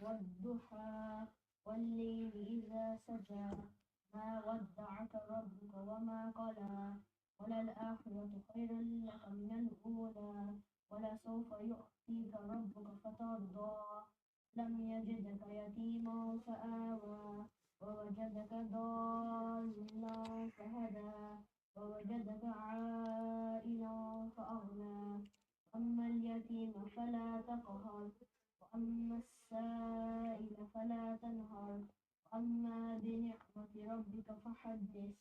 والضحى والليل إذا سجى ما ودعك ربك وما قلى وللآخرة خير لك من الأولى ولسوف يؤتيك ربك فترضى لم يجدك يتيما فآوى ووجدك ضالا فهدى ووجدك عائلا فأغنى أما اليتيم فلا تقهر وأما السائل فلا تنهر وأما بنعمة ربك فحدث.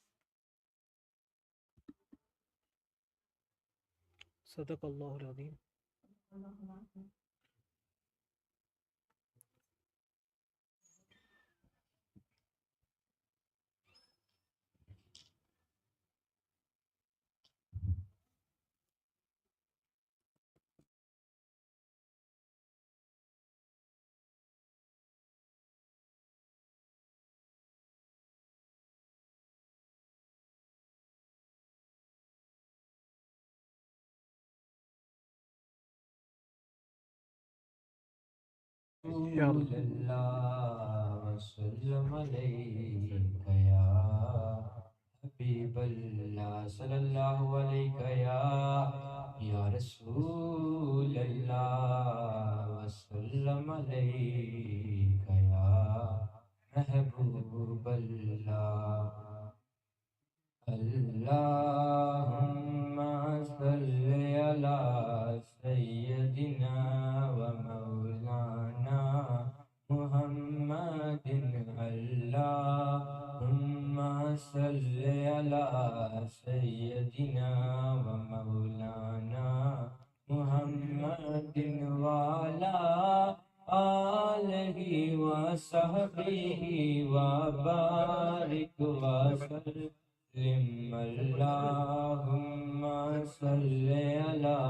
صدق اللہ العظیم. رسول اللہ وسلم علیک یا حبیب اللہ صلی اللہ علیک یا رسول اللہ وسلم علیک یا محبوب اللہ. اللہم صلی علی سیدنا و مولانا محمد. اللہم صلی علی سیدنا و مولانا محمد وعلی آلہ و صحبہ و بارک وسلم. اللہم صلی علی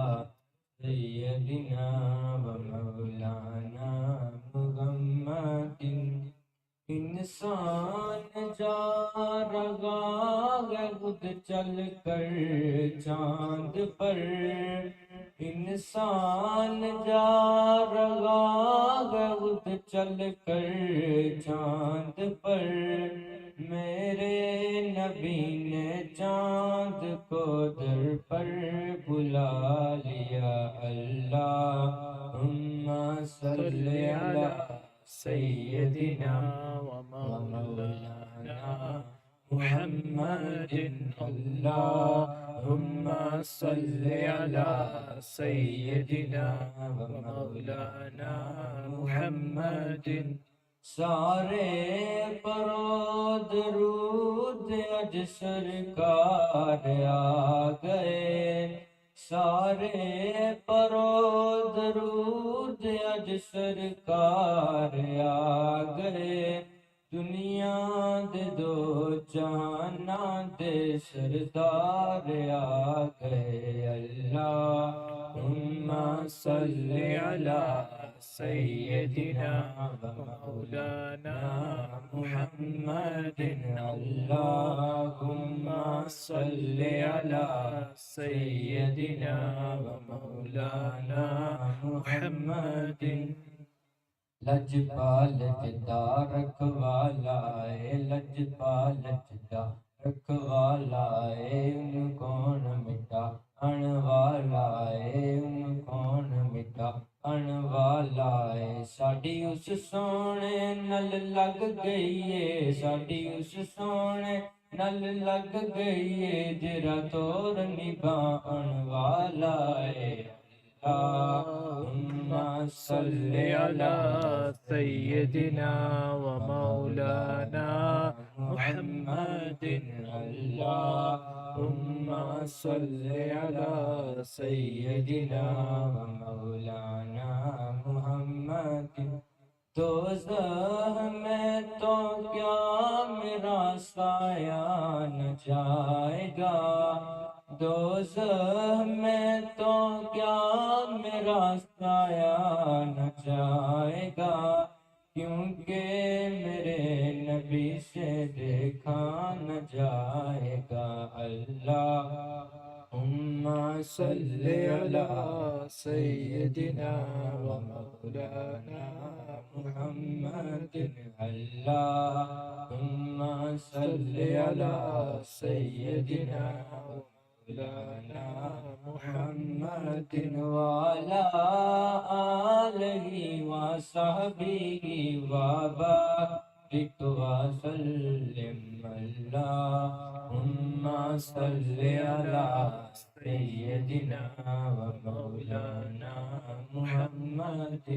سیدنا و مولانا محمد. انسان جا رہا ہے خود چل کر چاند پر. انسان جا رہا ہے خود چل کر چاند پر. میرے نبی نے چاند کو در پر بلا لیا. اللہم صلی علی سیدنا و مولانا محمد. اللہم صلی علی سیدنا و مولانا محمد. سارے پرو درود اج سرکار آ گئے. سارے پرو درود اج سرکار آ گئے. دنیا دے دو جہاناں دے سردار آ گئے. اللہم صلی علی سیدنا و مولانا محمد. اللہم صلی علی سیدنا و مولانا محمد. لجپال جدا رکھوالا ہے لجپال جدا رکھوالا ہے. ان کون مٹا ان والا ہے ان کون مٹا ان والا ہے. ساڈی اس سونے نل لگ گئی ہے ساڈی اس سونے نل لگ گئی ہے. جرا تور نبھان والا ہے. اللہم صلی علی سیدنا و مولانا محمد. اللہم صلی علی سیدنا و مولانا محمد. دوزخ میں تو کیا میرا سایہ نہ جائے گا. دوزخ میں تو کیا میرا سایہ نہ جائے گا. کیونکہ میرے نبی سے دیکھا نہ جائے گا. اللہم صلی علی سیدنا و مولانا محمد اللهم صل على سيدنا مولانا محمد وعلى آله وصحبه وبارك وسلم اللهم صل على سيدنا ومولانا محمد.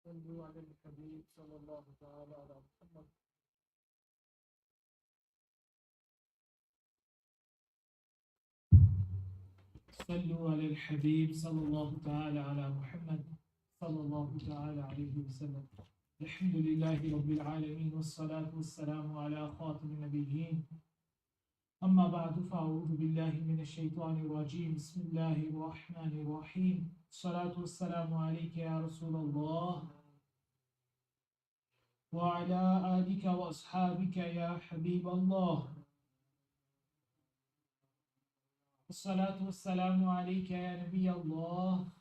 صلوا على الحبيب صلى الله تعالى على محمد. صلوا على الحبيب صلى الله تعالى على محمد صلى الله تعالى عليه وسلم. الحمد لله رب العالمين والصلاة والسلام على خاتم النبيين. أما بعد فأعوذ بالله من الشيطان الرجيم. بسم الله الرحمن الرحيم. الصلاة والسلام عليك يا رسول الله وعلى آلك وأصحابك يا حبيب الله. الصلاة والسلام عليك يا نبي الله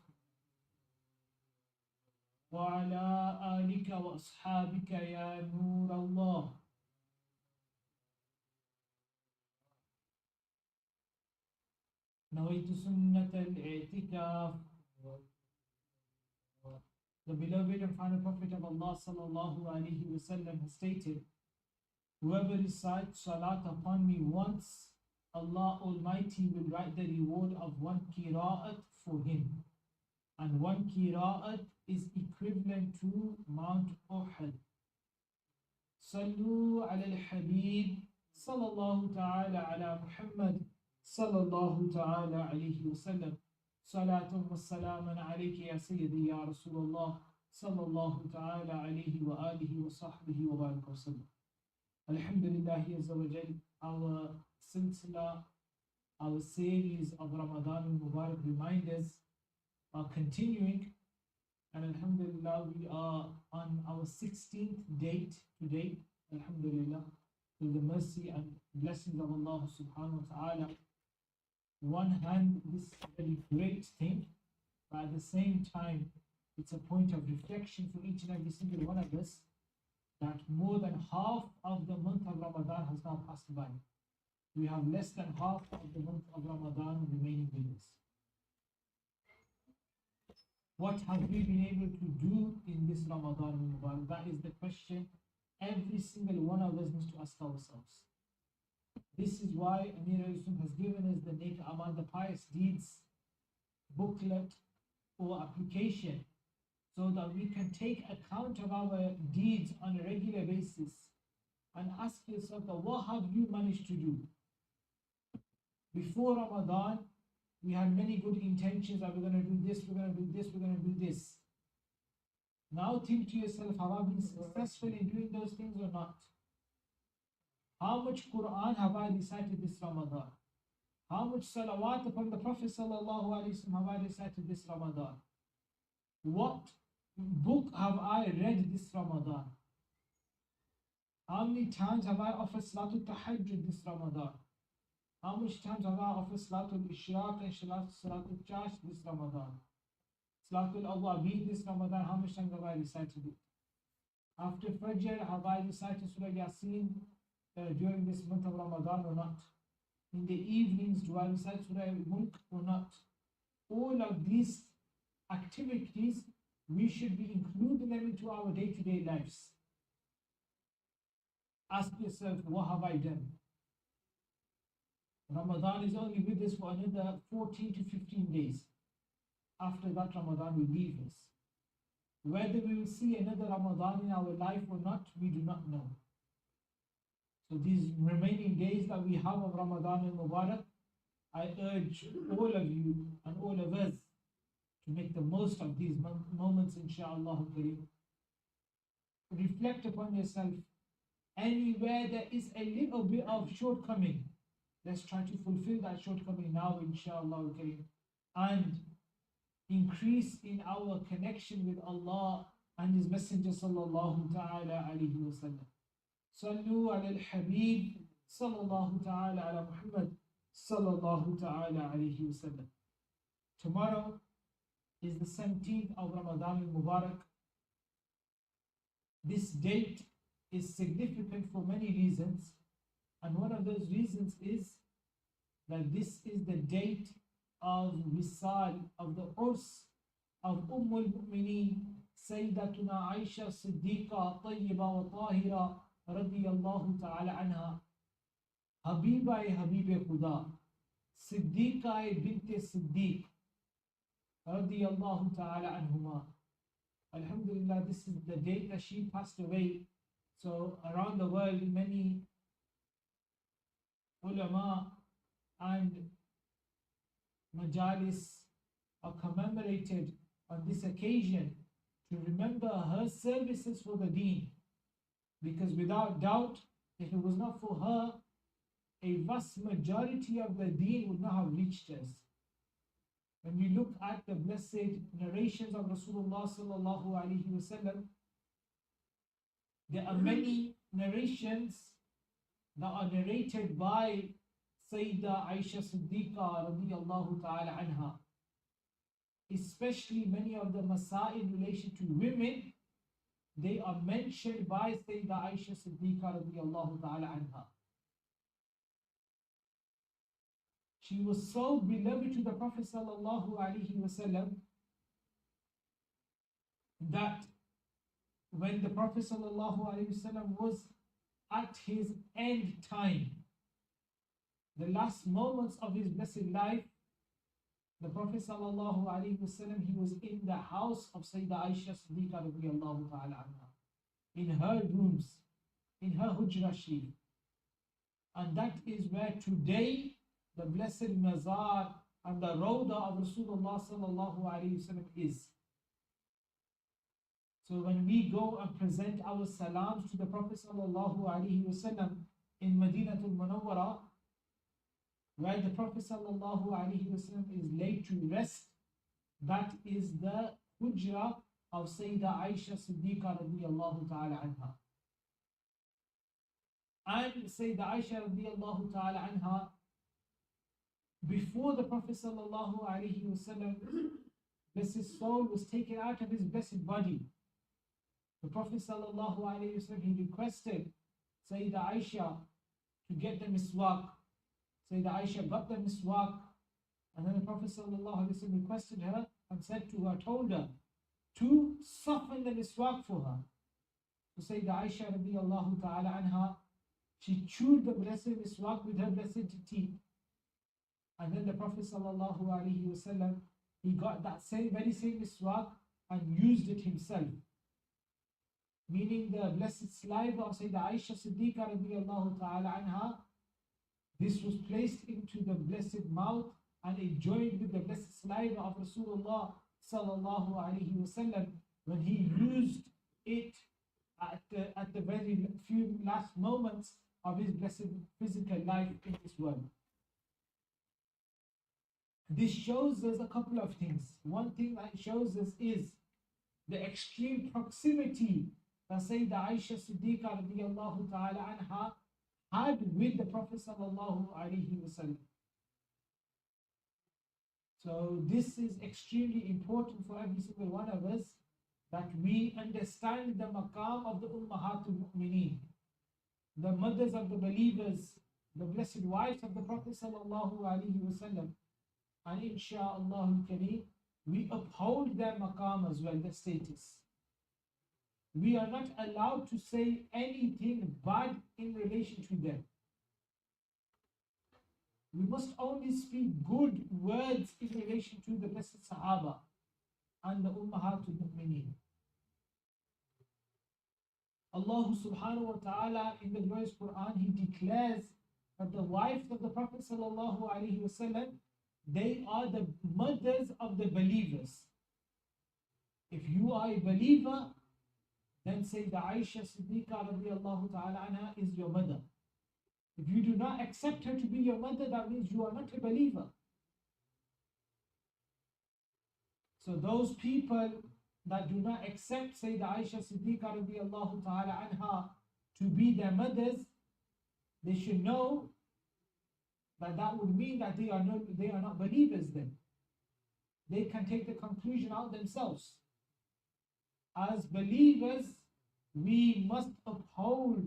وعلى آلك وأصحابك يا نور الله. نويت سنة الاعتكاف. The beloved and final Prophet of Allah sallallahu alaihi wasallam has stated, whoever recites salat upon me once, Allah Almighty will write the reward of one qira'at for him. And one qira'at is equivalent to Mount Uhud. Sallu ala al-Habib sallallahu ta'ala ala Muhammad sallallahu ta'ala alayhi wa sallam. Salatun wa salaman alayki ya Sayyidi ya Rasulullah sallallahu ta'ala alayhi wa alihi wa sahbihi wa barak wa sallam. Alhamdulillahi azza wa jal, our silsila, our series of Ramadan Mubarak reminders are continuing, and alhamdulillah we are on our 16th date today, alhamdulillah, through the mercy and blessings of Allah subhanahu wa ta'ala. One hand, this is a very great thing, but at the same time it's a point of reflection for each and every single one of us that more than half of the month of Ramadan has now passed by. We have less than half of the month of Ramadan remaining with us. What have we been able to do in this Ramadan Mubarak? That is the question every single one of us needs to ask ourselves. This is why Amir al-Islam has given us the Nek Amal, the pious deeds booklet or application, so that we can take account of our deeds on a regular basis and ask yourself, that what have you managed to do? Before Ramadan, we had many good intentions that we're going to do this, we're going to do this, we're going to do this. Now think to yourself, have I been successful in doing those things or not? How much Quran have I recited this Ramadan? How much salawat upon the Prophet sallallahu alaihi wasallam have I recited this Ramadan? What book have I read this Ramadan? How many times have I offered Salatul Tahajjud this Ramadan? How much times have I offered Salatul Ishraq and Salatul Chash this Ramadan? Salatul Awwabin this Ramadan, how much times have I recited it? After Fajr, have I recited Surah Yasin during this month of Ramadan or not? In the evenings, do I recite Surah Mulk or not? All of these activities, we should be including them into our day-to-day lives. Ask yourself, what have I done? Ramadan is only with us for another 14 to 15 days. After that, Ramadan will leave us. Whether we will see another Ramadan in our life or not, we do not know. So these remaining days that we have of Ramadan al-Mubarak, I urge all of you and all of us to make the most of these moments, inshaAllah. Reflect upon yourself. Anywhere there is a little bit of shortcoming, Let's try to fulfill that shortcoming now, inshallah, okay, and increase in our connection with Allah and His Messenger sallallahu ta'ala alayhi wa sallam. Sallu ala al-Habib sallallahu ta'ala ala Muhammad sallallahu ta'ala alayhi wa sallam. Tomorrow is the 17th of Ramadan al-Mubarak. This date is significant for many reasons, and one of those reasons is that this is the date of Wisal, of the Urs of al-Mu'mineen, Sayyidatuna Aisha Siddiqa Tayyiba wa Tahira radiyallahu ta'ala anha, Habiba-e Habib-e Khuda, Siddiqa-e bint Siddiq radiyallahu ta'ala anhuma. Alhamdulillah, this is the date that she passed away. So around the world, many ulama and majalis are commemorated on this occasion to remember her services for the deen. Because without doubt, if it was not for her, a vast majority of the deen would not have reached us. When we look at the blessed narrations of Rasulullah sallallahu alaihi wasallam, there are many narrations that are narrated by Sayyida Aisha Siddiqa radiyallahu ta'ala anha. Especially many of the masail in relation to women, they are mentioned by Sayyida Aisha Siddiqa radiyallahu ta'ala anha. She was so beloved to the Prophet sallallahu alaihi wasallam that when the Prophet sallallahu alaihi wasallam was at his end time, the last moments of his blessed life, the Prophet sallallahu alaihi wasallam, he was in the house of Sayyida Aisha Siddiqa radiyallahu ta'ala anha, in her rooms, in her hujra sharif. And that is where today the blessed mazar and the rawda of Rasulullah sallallahu alaihi wasallam is. So when we go and present our salams to the Prophet sallallahu alaihi wasallam in Madinatul Munawwara, where the Prophet sallallahu alaihi wasallam is laid to rest, that is the hujra of Sayyida Aisha Siddiqa radiyallahu ta'ala anha. And Sayyida Aisha radiyallahu ta'ala anha, before the Prophet sallallahu alaihi wasallam, blessed soul, was taken out of his blessed body, the Prophet sallallahu alaihi wasallam, he requested Sayyida Aisha to get the miswak. Sayyida Aisha got the miswak, and then the Prophet sallallahu alaihi wasallam requested her and said to her, told her to soften the miswak for her. So Sayyida Aisha radiyallahu ta'ala anha, she chewed the blessed miswak with her blessed teeth. And then the Prophet sallallahu alaihi wasallam, he got that very same miswak and used it himself. Meaning the blessed saliva of Sayyida Aisha Siddiqa radiyallahu ta'ala anha, this was placed into the blessed mouth and it joined with the blessed saliva of Rasulullah sallallahu alaihi wasallam when he used it at the very few last moments of his blessed physical life in this world. This shows us a couple of things. One thing that it shows us is the extreme proximity that Sayyida Aisha Siddiqa radiyallahu ta'ala anha had with the Prophet sallallahu alaihi wasallam. So this is extremely important for every single one of us, that we understand the maqam of the Ummahatul Mu'mineen, the mothers of the believers, the blessed wives of the Prophet sallallahu alaihi wasallam. And insha'Allah al-Kareem, we uphold their maqam as well, their status. We are not allowed to say anything bad in relation to them. We must only speak good words in relation to the blessed Sahaba and the Ummahatul Mu'mineen. Allah subhanahu wa ta'ala in the glorious Quran, He declares that the wives of the Prophet sallallahu alaihi wasallam, they are the mothers of the believers. If you are a believer, then Sayyida Aisha Siddiqa radiyallahu ta'ala anha is your mother. If you do not accept her to be your mother, that means you are not a believer. So those people that do not accept Sayyidah Aisha Siddiqa radiallahu ta'ala anha to be their mothers, they should know that that would mean that they are not believers then. They can take the conclusion out themselves. As believers, we must uphold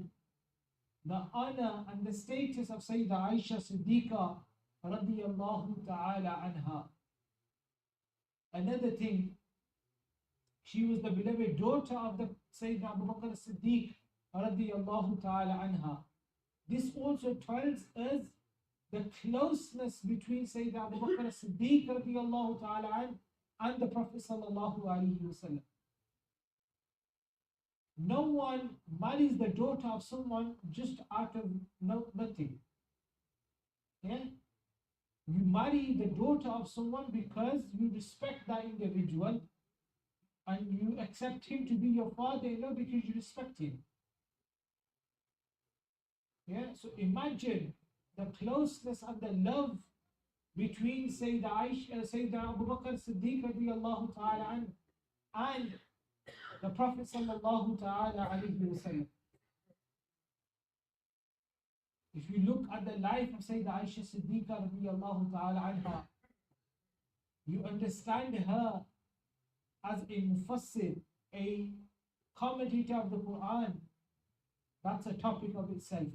the honor and the status of Sayyidah Aisha Siddiqa radiallahu ta'ala anha. Another thing, she was the beloved daughter of the Sayyidina Abu Bakr Siddiq radiallahu ta'ala anha. This also tells us the closeness between Sayyidina Abu Bakr Siddiq radiallahu ta'ala anha and the Prophet sallallahu alaihi wasallam. No one marries the daughter of someone just out of nothing. Yeah? You marry the daughter of someone because you respect that individual and you accept him to be your father-in-law because you respect him. Yeah? So imagine the closeness and the love between Sayyidina Abu Bakr Siddiq radiallahu ta'ala and the Prophet sallallahu ta'ala alayhi wasallam. If you look at the life of Sayyidah Aisha Siddiqa radiallahu ta'ala anha, you understand her as a mufassir, a commentator of the Quran. That's a topic of itself.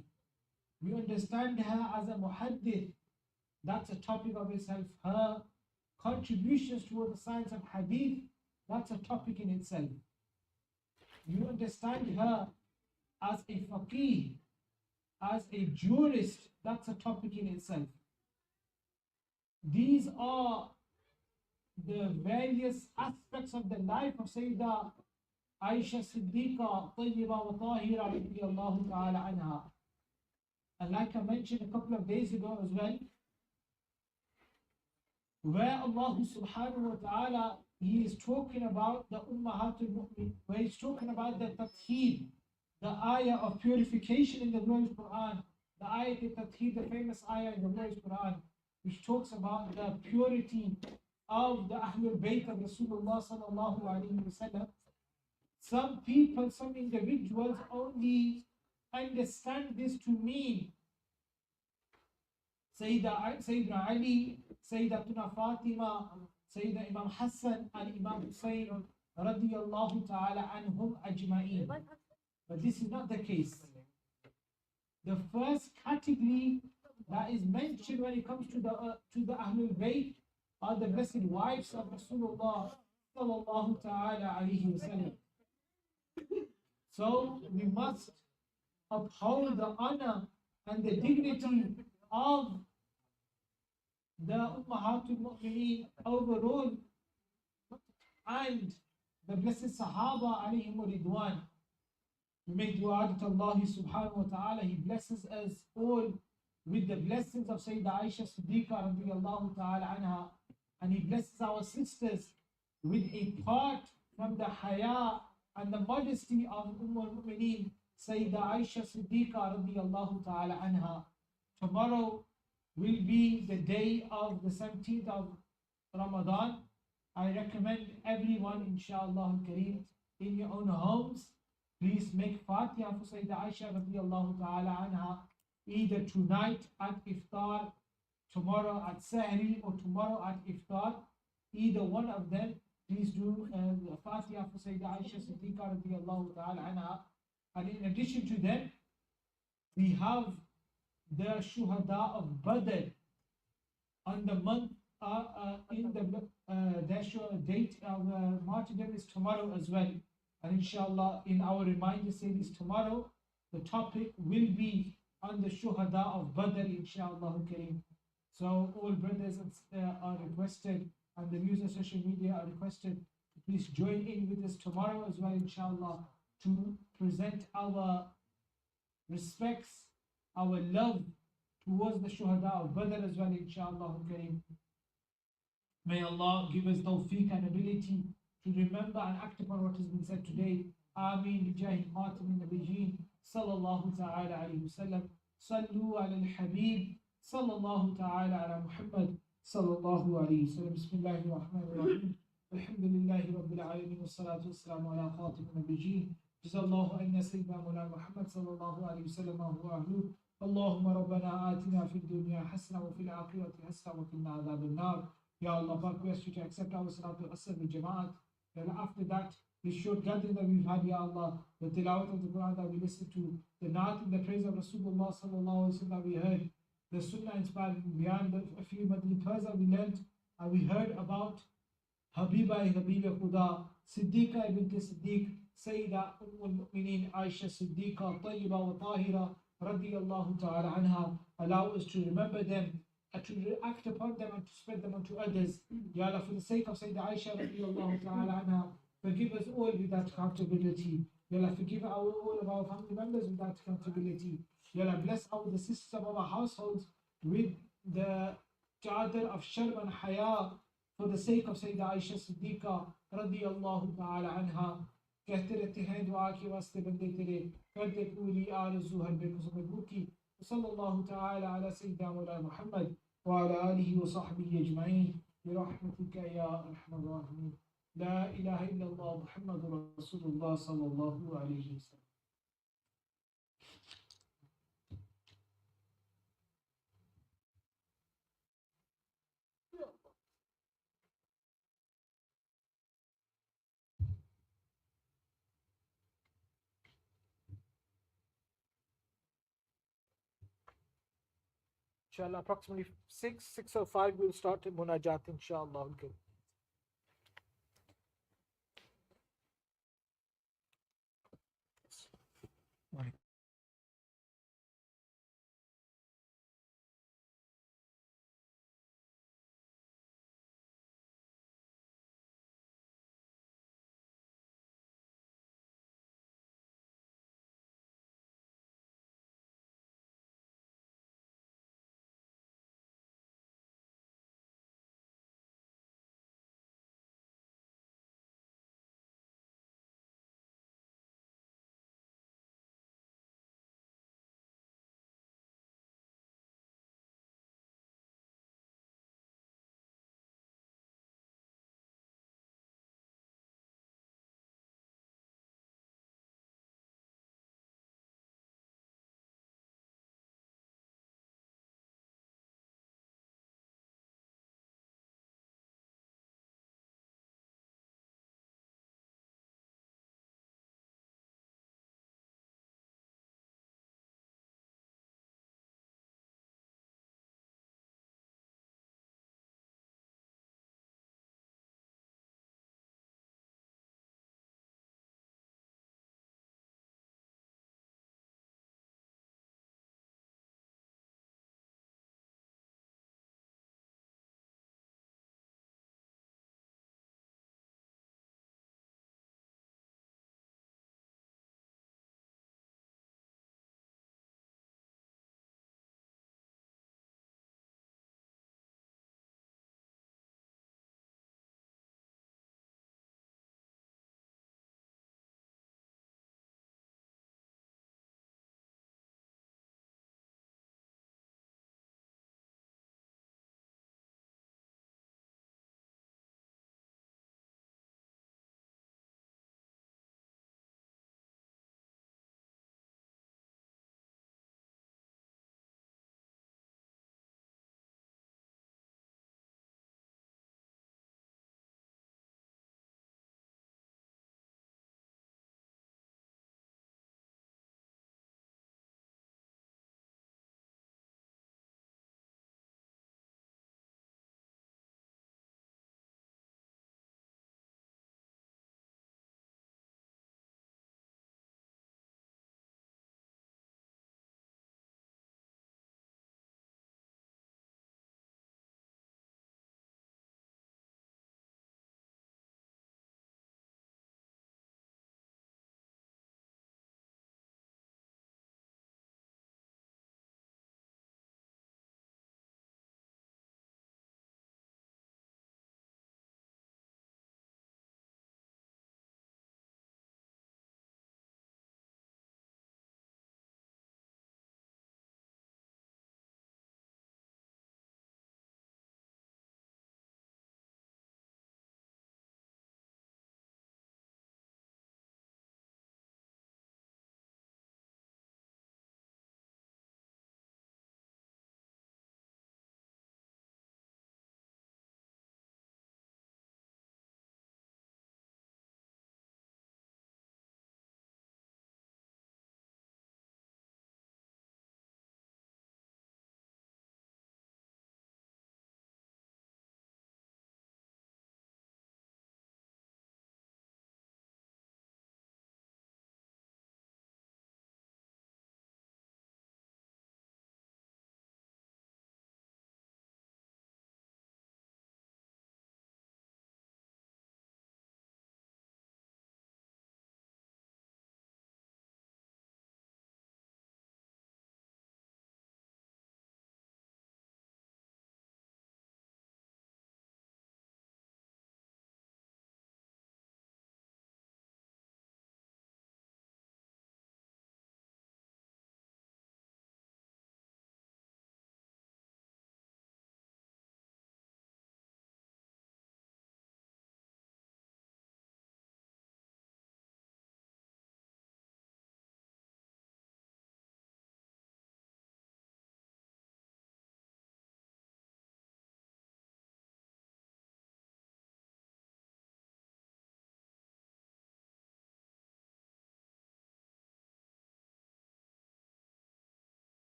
You understand her as a muhaddith. That's a topic of itself. Her contributions toward the science of hadith, that's a topic in itself. You understand her as a faqih, as a jurist, that's a topic in itself. These are the various aspects of the life of Sayyidah Aisha Siddiqa Tayyiba wa Tahira radiyallahu ta'ala anha. And like I mentioned a couple of days ago as well, where Allah subhanahu wa ta'ala, He is talking about the Ummahatul Mu'min, where He's talking about the Tatheer, the ayah of purification in the glorious Quran, the ayah Tatheer, the famous ayah in the glorious Quran, which talks about the purity of the Ahlul Bayt of Rasulullah sallallahu alaihi wasallam. Some people, some individuals only understand this to mean Sayyidina Ali, Sayyidatuna Fatima, Sayyidina Imam Hassan and Imam Hussein radiyallahu ta'ala anhum ajma'in. But this is not the case. The first category that is mentioned when it comes to the Ahlul Bayt are the blessed wives of Rasulullah sallallahu ta'ala alayhi wasallam. So we must uphold the honor and the dignity of the Ummahatul Mu'mineen overall and the blessed Sahaba alayhim ridwan. We make dua that Allah subhanahu wa ta'ala, He blesses us all with the blessings of Sayyidah Aisha Siddiqa radiyallahu ta'ala anha, and He blesses our sisters with a part from the haya and the modesty of al-Mu'mineen Sayyidah Aisha Siddiqa radiyallahu ta'ala anha. Tomorrow will be the day of the 17th of Ramadan. I recommend everyone, inshallah al-Kareem, in your own homes, please make Fatiha for Sayyidah Aisha radiallahu ta'ala anha, either tonight at Iftar, tomorrow at Sahri, or tomorrow at Iftar. Either one of them, please do Fatiha for Sayyidah Aisha Siddiqa radiallahu ta'ala anha. And in addition to them, we have the Shuhada of Badr on the month, in the date of martyrdom is tomorrow as well. And inshallah, in our reminder series tomorrow, the topic will be on the Shuhada of Badr, inshallah kareem. So all brothers are requested, and the user social media are requested to please join in with us tomorrow as well, inshallah, to present our respects, our love towards the Shuhada of Badr as well, inshallah kareem. May Allah give us tawfiq and ability to remember and act upon what has been said today. Ameen. Bijahi Khatim Nabiyyin sallallahu ta'ala alayhi wa sallam. صلوا على الحبيب صلى الله تعالى على محمد صلى الله عليه وسلم. بسم الله الرحمن الرحيم. الحمد لله رب العالمين والصلاة والسلام على خاتم النبيين. جزا الله أن سيدنا مولانا محمد صلى الله عليه وسلم هو أهله. اللهم ربنا آتنا في الدنيا حسنة وفي الآخرة حسنة وقنا عذاب النار. Ya Allah, I request you to accept our Salatul Asr with Jama'at. Then after that, this short gathering that we've had, Ya Allah, the tilawat of the Quran that we listened to, the naat and the praise of Rasulullah sallallahu alaihi wasallam that we heard, the Sunnah inspired beyond a few Madani prayers that we learned, and we heard about Habiba Khuda, Siddiqa ibn Siddiq, Sayyida Mu'mineen Aisha Siddiqa, Tayyiba wa Tahira, radiyallahu ta'ala anha. Allow us to remember them and to act upon them and to spread them unto others. Ya Allah, for the sake of Sayyida Aisha radiyallahu ta'ala anha, forgive us all without accountability. Ya Allah, forgive all of our family members without accountability. Ya Allah, bless the sisters of our households with the chadar of sharm and haya for the sake of Sayyida Aisha Siddiqa radiyallahu ta'ala anha. कहते रहते हैं दुआ के वास्ते बंदे तेरे कर दे पूरी आरज़ू हर बेकसो मजबूर की सल्लल्लाहु ताला अला सय्यिदना मौलाना मुहम्मद व अला आलिहि व सहबिहि अजमईन बिरहमतिका या अरहमर राहिमीन ला इलाहा इल्लल्लाह मुहम्मदुर रसूलुल्लाह सल्लल्लाहु अलैहि वसल्लम. Inshallah, approximately 6:05 we'll start Munajat, inshallah. Okay.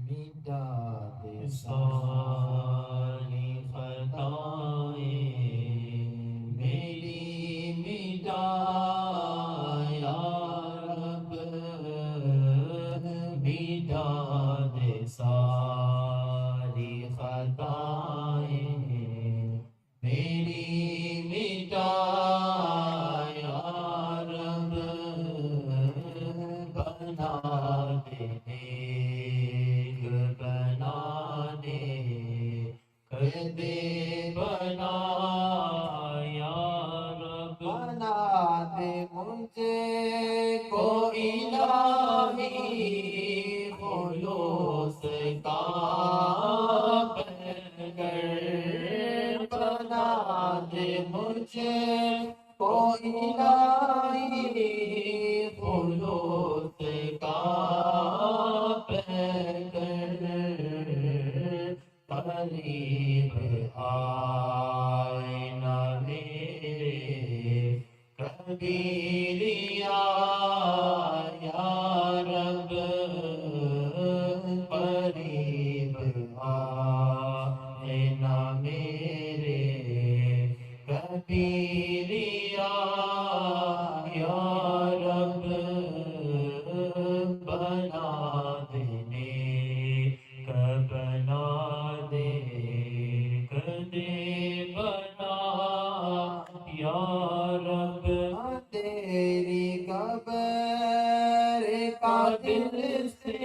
مٹا دے ساری خطائیں میری مٹا یا رب مٹا دے ساری خطائیں میری مٹا یا رب بنا دے نیک بنا دے کر دے بنا یا رب بنا دے مجھے کو الہی خلوص کا پیکر بنا دے مجھے کو الہی خلوص کا پیکر قریب آئے نہ میرے کبھی ریا یا رب قریب آئے نہ میرے کبھی ریا یا رب بنا دے نیک بنا دے کدے بنا یا رب تیری قبر کا دل سے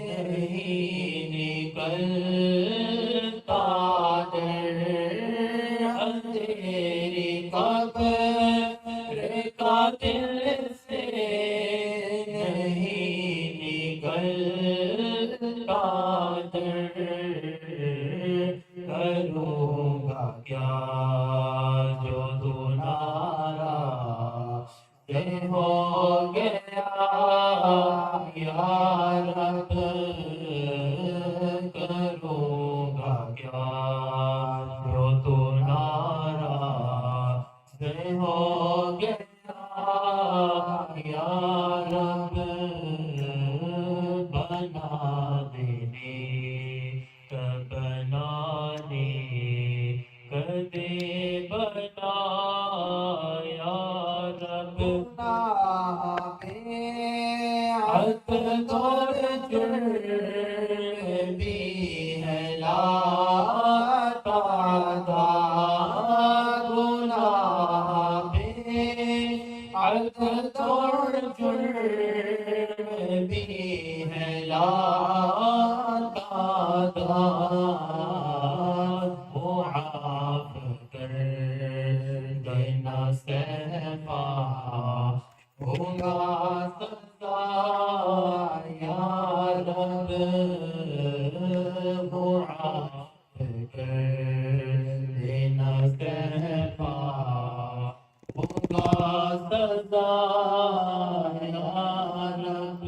نہیں نکلتا ڈر تیری قبر کا دل سے نہیں نکلتا ڈر کروں گا کیا جو تو ناراض ہو گیا یا رب کروں گا کیا جو تو ناراض ہو گیا یا رب بنا دینے بنا دے کدے بنا یا رب حد دور جرم بھی ہے لا تعداد گناہ بے حد دور جرم بھی ہے لا تعداد معاف کر دینا سہما ہوگا سزا یا رب معاف کر دینا سہما ہوگا سزا یا رب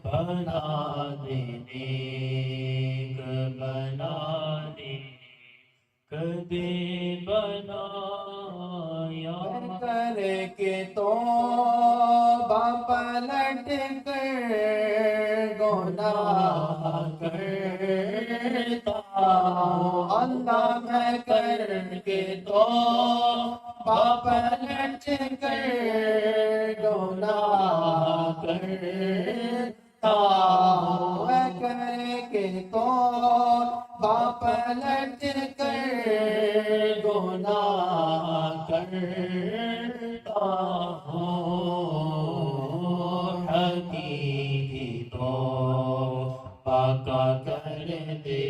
بنا دے نیک بنا دے کدے بنا یا کر کے توبہ پلٹ کر گناہ کرتا ہوں اللہ میں کر کے توبہ پلٹ کر گناہ کرتا ہوں میں کر کے توبہ پلٹ کر گناہ کرتا ہوں حقیقی توبہ کا کر دے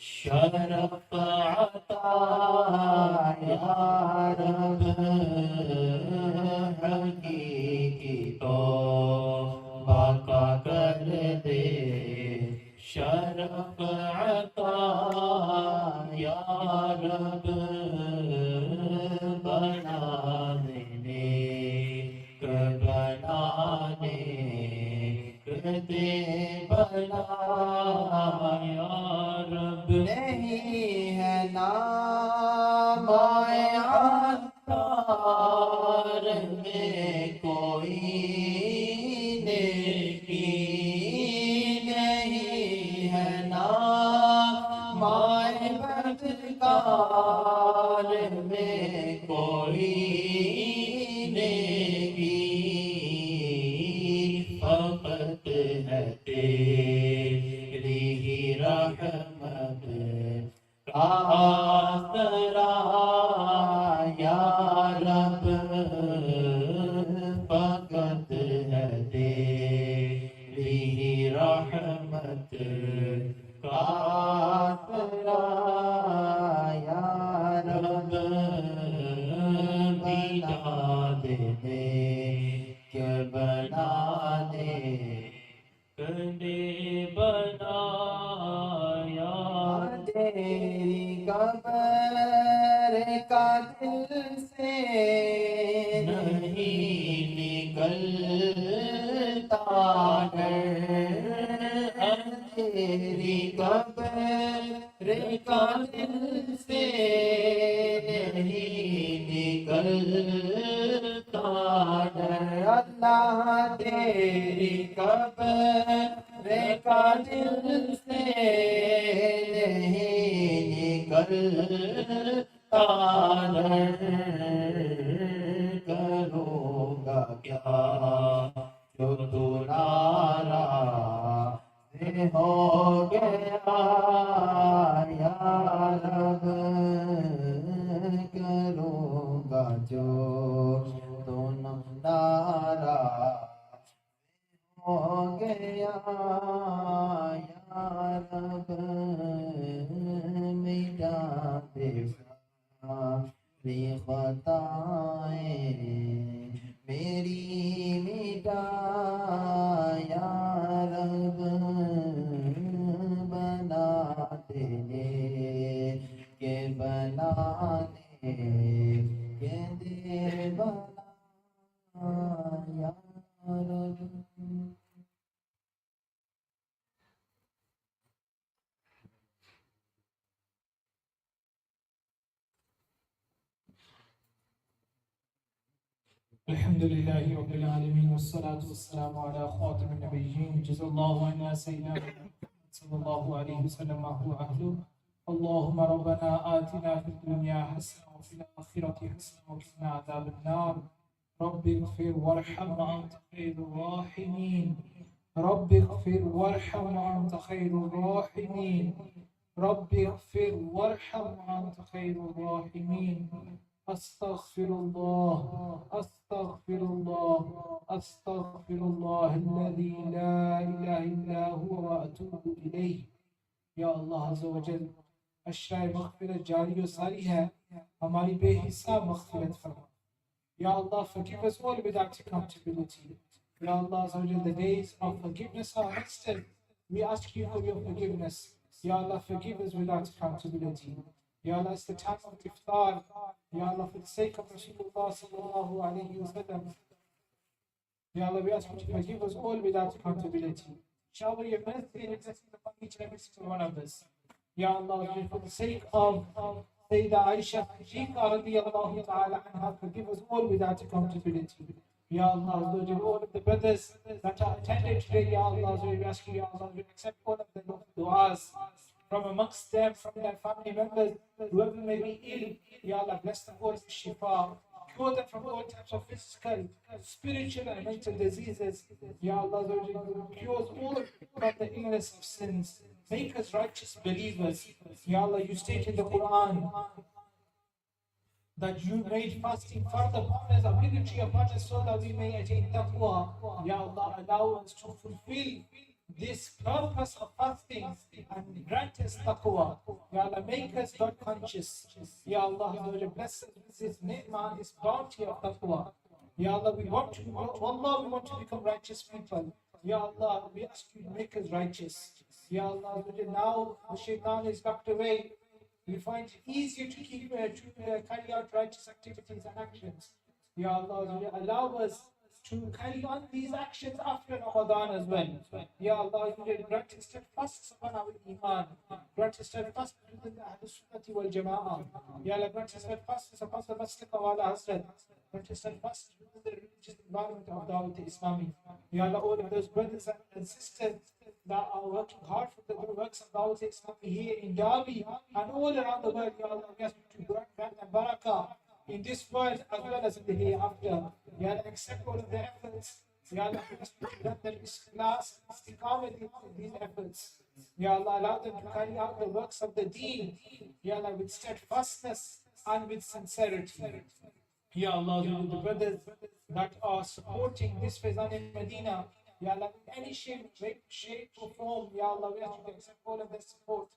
شرف عطا یا رب حقیقی توبہ کا کر دے شرف عطا یا رب بنا دے نیک بنا دے کدے بنا یا رب نہیں ہے نام عطار میں کوئی نیکی بدکار میں کوئی نیکی فقط ہے تیری ہی رحمت کا آسرا یا رب فقط ہے تیری ہی رحمت کا آسرا یا رب بنا دے کہ بنا دے کنے بنایا تیری قبر کا دل سے نہیں نکلتا ڈر تیری قبر کا دل سے نہیں نکلتا ڈر اللہ تیری قبر کا دل سے نہیں نکلتا ڈر کروں گا کیا جو تو ناراض ہو گیا یا رب کروں گا جو تو ناراض ہو گیا یا رب مٹا دے ساری خطائیں میری مٹا یا رب بنا دے کہ بنا دے کہ دے بنا یا رب الحمد لله رب العالمين والصلاة والسلام على خاتم النبيين جزا الله عنا سيدنا صلى الله عليه وسلم ما هو أهله اللهم ربنا آتنا في الدنيا حسنة وفي الآخرة حسنة وقنا عذاب النار رب اغفر وارحم وأنت خير الراحمين رب اغفر وارحم وأنت خير الراحمين رب اغفر وارحم وأنت خير الراحمين أستغفر الله أستغفر الله أستغفر الله الذي لا إله إلا هو وأتوب إليه یا اللہ عز و جل اشرائے مغفرت جاری و ساری ہے ہماری بے حساب مغفرت فرما یا اللہ forgive us all without accountability یا اللہ عز و جل the days of forgiveness are listed we ask you for your forgiveness ya Allah forgive us without accountability ya Allah it's the time of Iftar ya Allah for the sake of Rasulullah sallallahu alayhi wa sallam ya Allah we ask you to forgive us all without accountability shower your mercy and blessings upon each and every single one of us. Ya Allah, for the sake of Sayyidah Aisha Siddiqa radiyallahu ta'ala anha, forgive us all without accountability. Ya Allah, all of the brothers that are attended today, Ya Allah, we ask you, Ya Allah, we accept all of their du'as from amongst them, from their family members, whoever may be ill, Ya Allah, bless them all with shifa. Cure them from all types of physical, spiritual and mental diseases. Ya Allah, cure us all from the illness of sins. Make us righteous believers. Ya Allah, you state in the Quran that you made fasting farz upon us, obligatory upon us, so that we may attain taqwa. Ya Allah, allow us to fulfill this purpose of fasting and grant us taqwa. Ya Allah, make us God conscious. Ya Allah, bless us with this ni'mah, this bounty of taqwa. Ya Allah, we want to become righteous people. Ya Allah, we ask you to make us righteous. Ya Allah, now the shaitan is locked away. We find it easier to carry out righteous activities and actions. Ya Allah, allow us to carry on these actions after Ramadan as well. Ya Allah, grant us steadfastness upon our iman. Grant us steadfastness within the Ahlul Sunnati wal Jama'ah. Ya Allah, grant us steadfastness upon the Masjid of Ala Hazrat. Grant us steadfastness within the religious environment of Dawat Islami. Ya Allah, all of those brothers and sisters that are working hard for the works of Dawah Islami here in Derby and all around the world. Ya Allah, we ask you to grant them barakah in this world as well as in the hereafter. Ya Allah, accept all of their efforts. Ya Allah, we ask you to grant them ikhlas, istiqamah in these efforts. Ya Allah, allow them to carry out the works of the deen, Ya Allah, with steadfastness and with sincerity. Ya Allah, the brothers that are supporting this Faizan-e-Madinah, Ya Allah, in any shape or form, Ya Allah, we ask you to accept all of their support.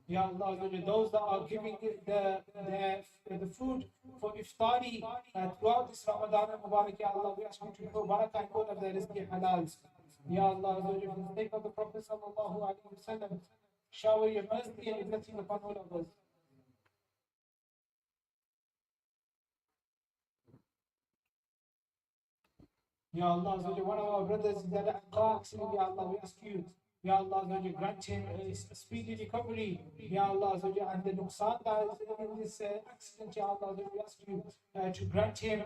Ya Allah, those that are giving the food for iftari throughout this Ramadan and Mubarak, Ya Allah, we ask you to put barakah in all of their rizqi halals. Ya Allah, for the sake of the Prophet sallallahu alaihi wasallam, shower your mercy and blessing upon all of us. Ya Allah, one of our brothers is at a car accident, Ya Allah, we ask you, Ya Allah, grant him a speedy recovery, Ya Allah, and the nuqsan that is in this accident, Ya Allah, we ask you to grant him,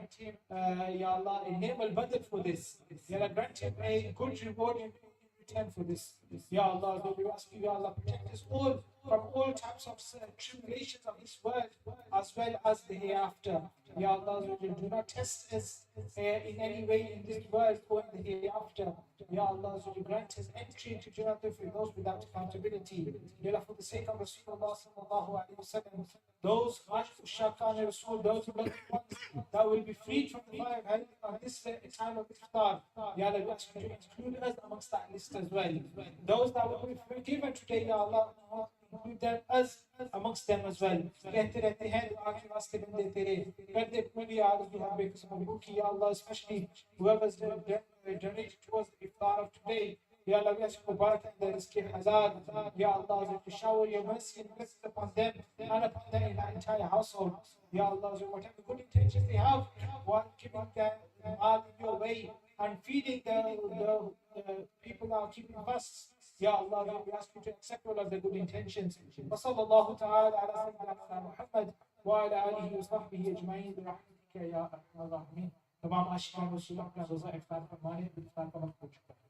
Ya Allah, a name al-badr for this, Ya Allah, grant him a good reward in return for this, Ya Allah, we ask you, Ya Allah, protect us all from all types of tribulations of this world as well as the hereafter. Ya Allah, do not test us in any way in this world or in the hereafter. Ya Allah, grant us entry into Jannah for those without accountability. Ya Allah, for the sake of Rasulullah sallallahu alaihi wasallam, those Shakan Rasul, those ones that will be freed from the fire of hell on this time of Iftar. Ya Allah, we ask you to include us amongst that list as well. Those that will be forgiven today, Ya Allah, include them us amongst them as well. कहते रहते हैं दुआ के वास्ते बंदे तेरे कर दे पूरी आरज़ू हम बेकसम की Ya Allah, especially whoever's donated towards the iftar of today. Ya Allah, we ask you barakah in their rizqi halal. Ya Allah, to shower your mercy and blessings upon them and upon their entire household. Ya Allah, whatever good intentions they have while keeping their mal in your way and feeding the people that are keeping fasts. Ya Allah, we ask you to accept all of the good intentions. وصلى الله تعالى على سيدنا محمد وعلى آله وصحبه أجمعين برحمتك يا أرحم الراحمين. तमाम आशिकान रसूल अपना रोज़ा इफ्तार फरमाने इफ्तार का वक्त हो चुका है।